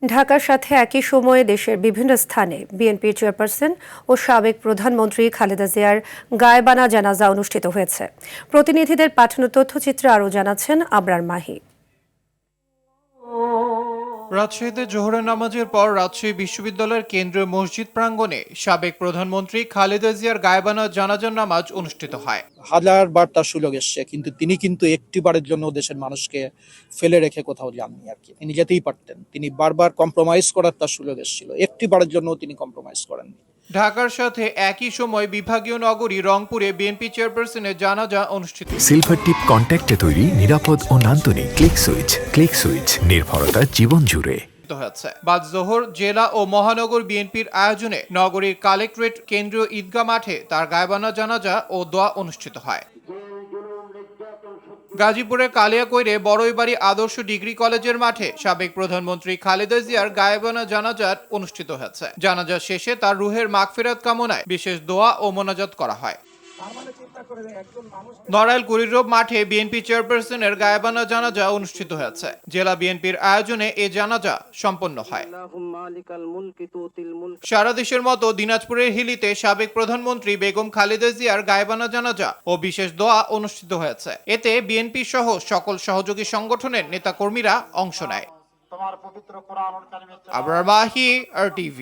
ঢাকার সাথে একই সময়ে দেশের বিভিন্ন স্থানে বিএনপি চেয়ারপারসন ও সাবেক প্রধানমন্ত্রী খালেদা জিয়ার গায়েবানা জানাজা অনুষ্ঠিত হয়েছে। প্রতিনিধিদের পাঠানো তথ্যচিত্রে আরও জানাচ্ছেন আবরার মাহি। রাজশাহীতে জোহরের নামাজের পর রাজশাহী বিশ্ববিদ্যালয়ের কেন্দ্রীয় মসজিদ প্রাঙ্গণে সাবেক প্রধানমন্ত্রী খালেদা জিয়ার গায়েবানা জানাজার নামাজ অনুষ্ঠিত হয়। হাজারবার তার সুযোগ এসছে, কিন্তু তিনি একটিবারের জন্য দেশের মানুষকে ফেলে রেখে কোথাও যাননি আর কি। তিনি যেতেই পারতেন, তিনি বারবার কম্প্রোমাইজ করার তার সুযোগ এসেছিল, একটিবারের জন্য তিনি কম্প্রোমাইজ করেননি। ঢাকার সাথে একই সময় বিভাগীয় নগরী রংপুরে বিএনপি চেয়ারপারসনের জানাজা অনুষ্ঠিত। সিলভার টিপ কন্ট্যাক্টে তৈরি নিরাপদ ও নান্দনিক ক্লিক সুইচ নির্ভরতা জীবন জুড়ে হয়েছে। বাদ জোহর জেলা ও মহানগর বিএনপির আয়োজনে নগরীর কালেক্টরেট কেন্দ্রীয় ঈদগাহ মাঠে তার গায়েবানা জানাজা ও দোয়া অনুষ্ঠিত হয়। গাজীপুরের কালিয়াকৈরে বড়ইবাড়ি আদর্শ ডিগ্রি কলেজের মাঠে সাবেক প্রধানমন্ত্রী খালেদা জিয়ার গায়েবানা জানাজাত অনুষ্ঠিত হয়েছে। জানাজা শেষে তার রুহের মাগফিরাত কামনায় বিশেষ দোয়া ও মোনাজাত করা হয়। নড়াইল কুড়িরোব মাঠে বিএনপি চেয়ারপারসনের গায়েবানা জানাজা অনুষ্ঠিত হয়েছে। জেলা বিএনপির আয়োজনে এ জানাজা সম্পন্ন হয়। সারা দেশের মতো দিনাজপুরের হিলিতে সাবেক প্রধানমন্ত্রী বেগম খালেদা জিয়ার গায়েবানা জানাজা ও বিশেষ দোয়া অনুষ্ঠিত হয়েছে। এতে বিএনপি সহ সকল সহযোগী সংগঠনের নেতাকর্মীরা অংশ নেয়। আবরার মাহি, RTV।